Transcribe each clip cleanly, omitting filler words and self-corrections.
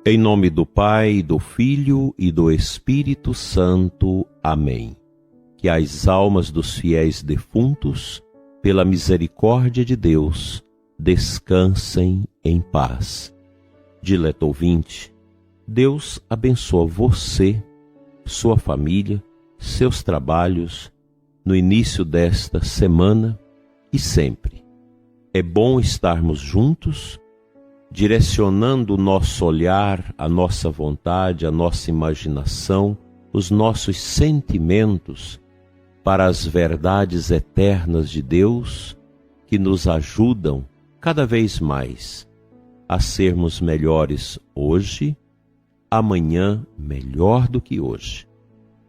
Em nome do Pai, do Filho e do Espírito Santo. Amém. Que as almas dos fiéis defuntos, pela misericórdia de Deus, descansem em paz. Dileto ouvinte, Deus abençoa você, sua família, seus trabalhos, no início desta semana e sempre. É bom estarmos juntos, direcionando o nosso olhar, a nossa vontade, a nossa imaginação, os nossos sentimentos para as verdades eternas de Deus que nos ajudam cada vez mais a sermos melhores hoje, amanhã melhor do que hoje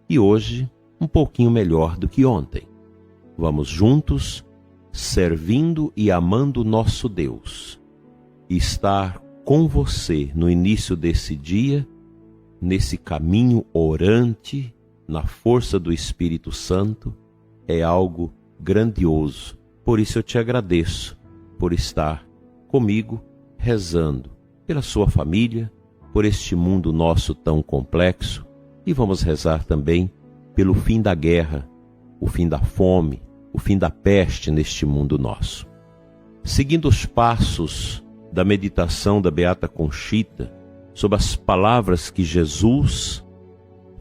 e hoje um pouquinho melhor do que ontem. Vamos juntos, servindo e amando nosso Deus. Estar com você no início desse dia, nesse caminho orante, na força do Espírito Santo, é algo grandioso. Por isso eu te agradeço por estar comigo, rezando pela sua família, por este mundo nosso tão complexo, e vamos rezar também pelo fim da guerra, o fim da fome, o fim da peste neste mundo nosso. Seguindo os passos da meditação da Beata Conchita, sobre as palavras que Jesus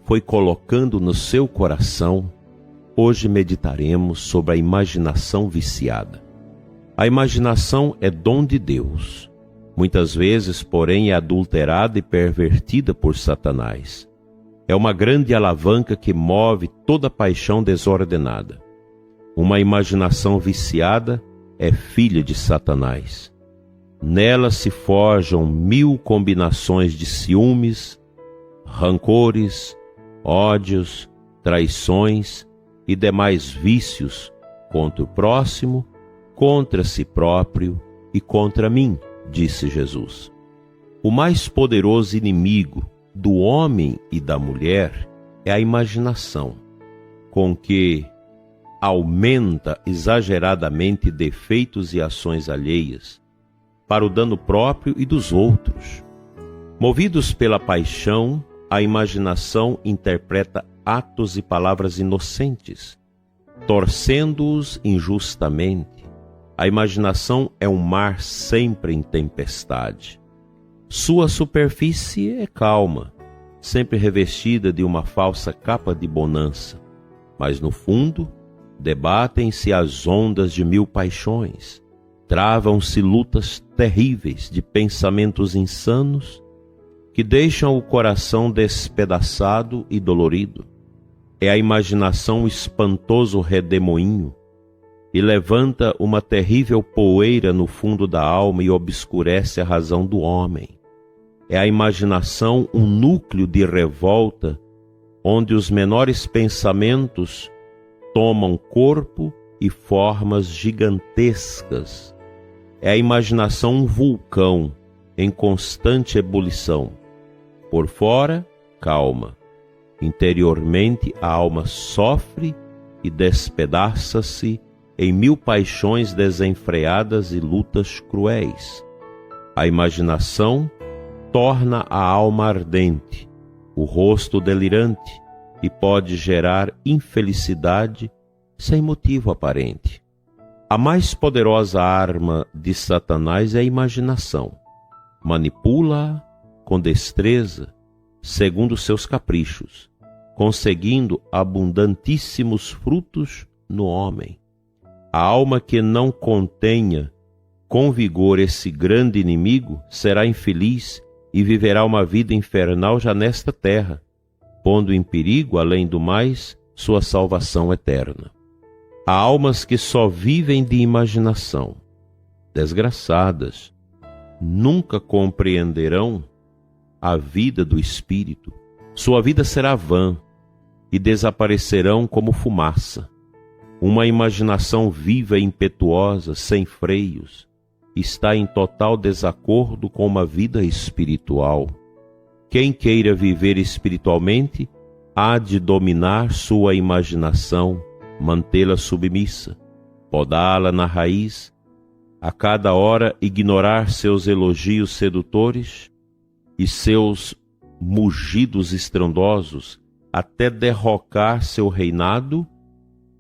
foi colocando no seu coração, hoje meditaremos sobre a imaginação viciada. A imaginação é dom de Deus. Muitas vezes, porém, é adulterada e pervertida por Satanás. É uma grande alavanca que move toda paixão desordenada. Uma imaginação viciada é filha de Satanás. Nela se forjam 1000 combinações de ciúmes, rancores, ódios, traições e demais vícios contra o próximo, contra si próprio e contra mim, disse Jesus. O mais poderoso inimigo do homem e da mulher é a imaginação, com que aumenta exageradamente defeitos e ações alheias, para o dano próprio e dos outros. Movidos pela paixão, a imaginação interpreta atos e palavras inocentes, torcendo-os injustamente. A imaginação é um mar sempre em tempestade. Sua superfície é calma, sempre revestida de uma falsa capa de bonança, mas no fundo debatem-se as ondas de 1000 paixões. Travam-se lutas terríveis de pensamentos insanos que deixam o coração despedaçado e dolorido. É a imaginação um espantoso redemoinho e levanta uma terrível poeira no fundo da alma e obscurece a razão do homem. É a imaginação um núcleo de revolta onde os menores pensamentos tomam corpo e formas gigantescas. É a imaginação um vulcão em constante ebulição. Por fora, calma. Interiormente, a alma sofre e despedaça-se em 1000 paixões desenfreadas e lutas cruéis. A imaginação torna a alma ardente, o rosto delirante e pode gerar infelicidade sem motivo aparente. A mais poderosa arma de Satanás é a imaginação. Manipula-a com destreza, segundo seus caprichos, conseguindo abundantíssimos frutos no homem. A alma que não contenha com vigor esse grande inimigo será infeliz e viverá uma vida infernal já nesta terra, pondo em perigo, além do mais, sua salvação eterna. Há almas que só vivem de imaginação, desgraçadas, nunca compreenderão a vida do Espírito. Sua vida será vã e desaparecerão como fumaça. Uma imaginação viva e impetuosa, sem freios, está em total desacordo com uma vida espiritual. Quem queira viver espiritualmente há de dominar sua imaginação, mantê-la submissa, podá-la na raiz, a cada hora ignorar seus elogios sedutores, e seus mugidos estrondosos, até derrocar seu reinado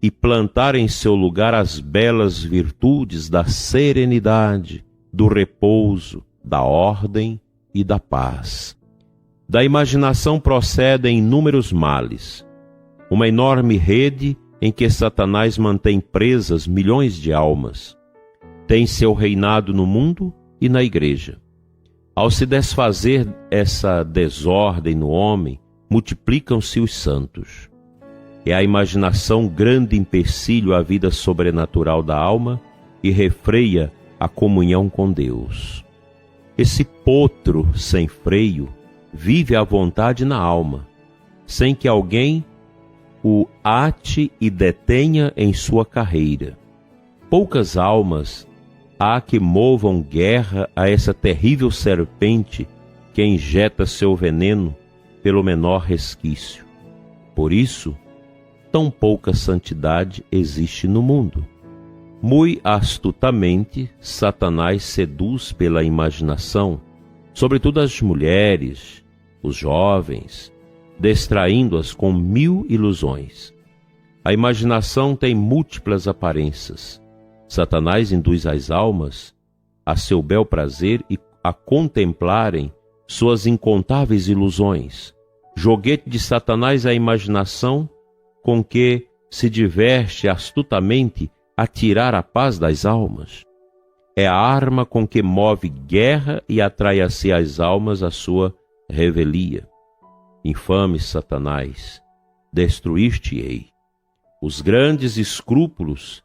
e plantar em seu lugar as belas virtudes da serenidade, do repouso, da ordem e da paz. Da imaginação procedem inúmeros males, uma enorme rede em que Satanás mantém presas milhões de almas. Tem seu reinado no mundo e na igreja. Ao se desfazer essa desordem no homem, multiplicam-se os santos. É a imaginação grande empecilho à vida sobrenatural da alma e refreia a comunhão com Deus. Esse potro sem freio vive à vontade na alma, sem que alguém o ate e detenha em sua carreira. Poucas almas há que movam guerra a essa terrível serpente que injeta seu veneno pelo menor resquício. Por isso, tão pouca santidade existe no mundo. Mui astutamente, Satanás seduz pela imaginação, sobretudo as mulheres, os jovens, distraindo-as com 1000 ilusões. A imaginação tem múltiplas aparências. Satanás induz as almas a seu bel prazer e a contemplarem suas incontáveis ilusões. Joguete de Satanás é a imaginação com que se diverte astutamente a tirar a paz das almas. É a arma com que move guerra e atrai a si as almas à sua revelia. Infame Satanás, destruir-te-ei. Os grandes escrúpulos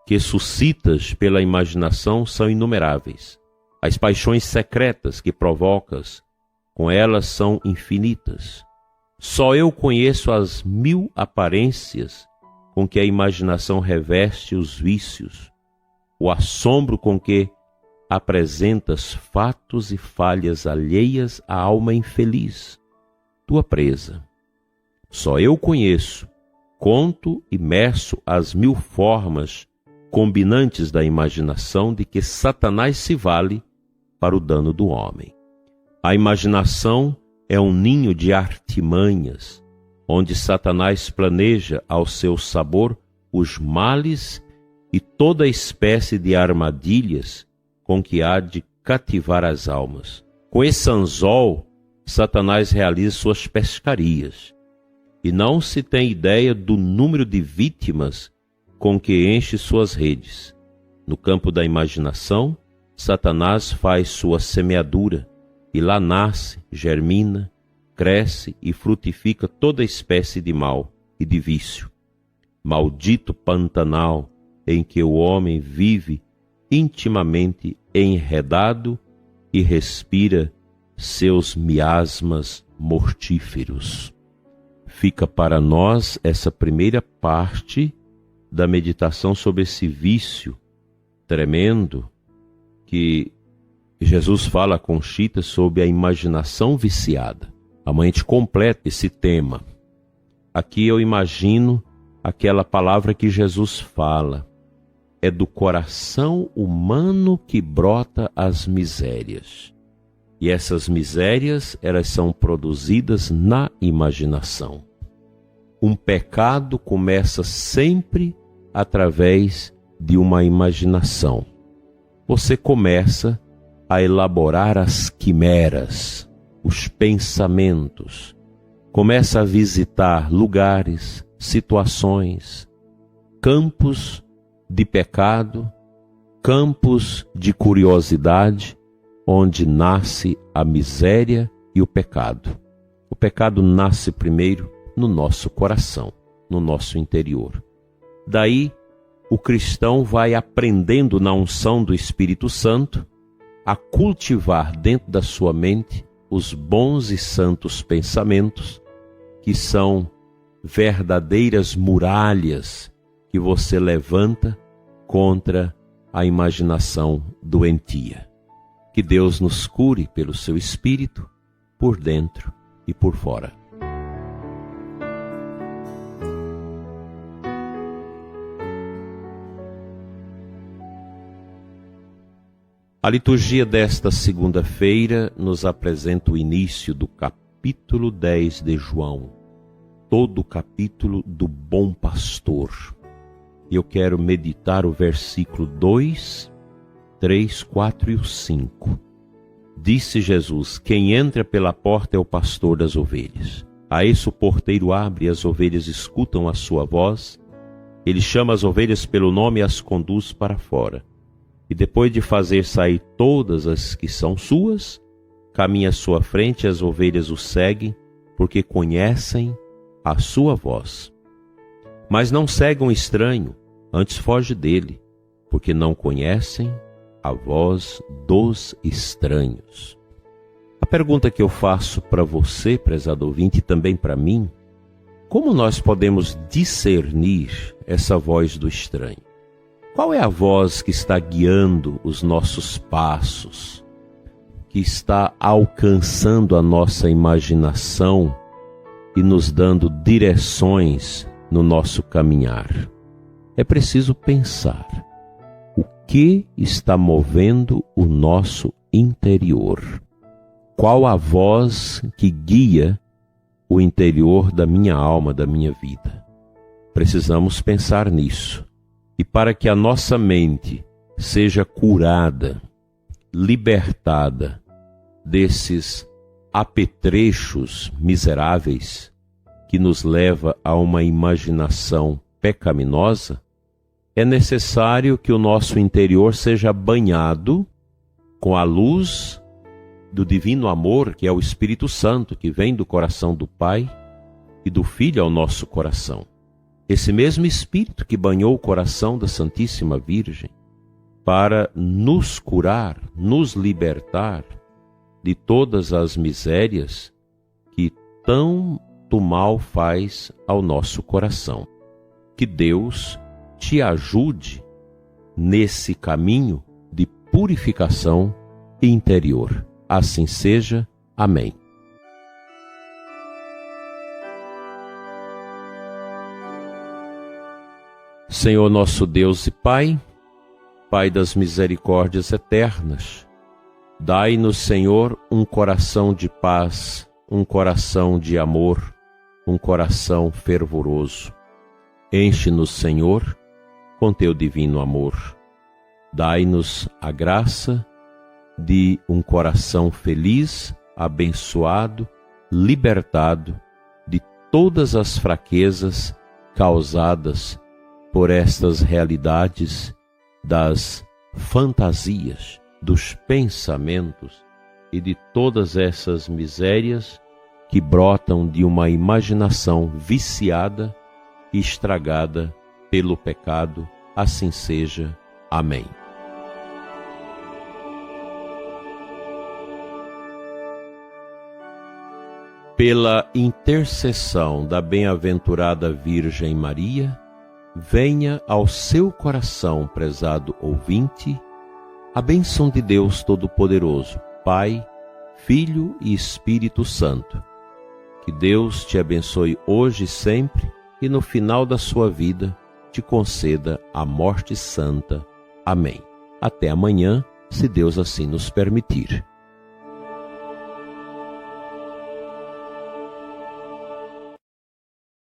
que suscitas pela imaginação são inumeráveis. As paixões secretas que provocas com elas são infinitas. Só eu conheço as 1000 aparências com que a imaginação reveste os vícios, o assombro com que apresentas fatos e falhas alheias à alma infeliz, tua presa. Só eu conheço, conto e meço as 1000 formas combinantes da imaginação de que Satanás se vale para o dano do homem. A imaginação é um ninho de artimanhas, onde Satanás planeja ao seu sabor os males e toda espécie de armadilhas com que há de cativar as almas. Com esse anzol, Satanás realiza suas pescarias, e não se tem ideia do número de vítimas com que enche suas redes. No campo da imaginação, Satanás faz sua semeadura, e lá nasce, germina, cresce e frutifica toda espécie de mal e de vício. Maldito Pantanal em que o homem vive intimamente enredado e respira seus miasmas mortíferos. Fica para nós essa primeira parte da meditação sobre esse vício tremendo que Jesus fala a Conchita sobre a imaginação viciada. Amanhã a gente completa esse tema. Aqui eu imagino aquela palavra que Jesus fala. É do coração humano que brota as misérias. E essas misérias, elas são produzidas na imaginação. Um pecado começa sempre através de uma imaginação. Você começa a elaborar as quimeras, os pensamentos, começa a visitar lugares, situações, campos de pecado, campos de curiosidade, onde nasce a miséria e o pecado. O pecado nasce primeiro no nosso coração, no nosso interior. Daí, o cristão vai aprendendo na unção do Espírito Santo a cultivar dentro da sua mente os bons e santos pensamentos, que são verdadeiras muralhas que você levanta contra a imaginação doentia. Que Deus nos cure pelo seu Espírito, por dentro e por fora. A liturgia desta segunda-feira nos apresenta o início do capítulo 10 de João, todo o capítulo do Bom Pastor. Eu quero meditar o versículo 2, 3, 4 e o 5. Disse Jesus: quem entra pela porta é o pastor das ovelhas. A esse o porteiro abre e as ovelhas escutam a sua voz. Ele chama as ovelhas pelo nome e as conduz para fora. E depois de fazer sair todas as que são suas, caminha à sua frente e as ovelhas o seguem, porque conhecem a sua voz. Mas não seguem o estranho, antes foge dele, porque não conhecem a voz dos estranhos. A pergunta que eu faço para você, prezado ouvinte, e também para mim: como nós podemos discernir essa voz do estranho? Qual é a voz que está guiando os nossos passos, que está alcançando a nossa imaginação e nos dando direções no nosso caminhar? É preciso pensar o que está movendo o nosso interior. Qual a voz que guia o interior da minha alma, da minha vida? Precisamos pensar nisso. E para que a nossa mente seja curada, libertada desses apetrechos miseráveis que nos leva a uma imaginação pecaminosa, é necessário que o nosso interior seja banhado com a luz do divino amor, que é o Espírito Santo, que vem do coração do Pai e do Filho ao nosso coração. Esse mesmo Espírito que banhou o coração da Santíssima Virgem para nos curar, nos libertar de todas as misérias que tanto mal faz ao nosso coração. Que Deus te ajude nesse caminho de purificação interior. Assim seja. Amém. Senhor nosso Deus e Pai, Pai das misericórdias eternas, dai-nos, Senhor, um coração de paz, um coração de amor, um coração fervoroso. Enche-nos, Senhor, com teu divino amor. Dai-nos a graça de um coração feliz, abençoado, libertado de todas as fraquezas causadas por estas realidades das fantasias, dos pensamentos e de todas essas misérias que brotam de uma imaginação viciada e estragada pelo pecado. Assim seja. Amém. Pela intercessão da bem-aventurada Virgem Maria, venha ao seu coração, prezado ouvinte, a bênção de Deus Todo-Poderoso, Pai, Filho e Espírito Santo. Que Deus te abençoe hoje e sempre, e no final da sua vida te conceda a morte santa. Amém. Até amanhã, se Deus assim nos permitir.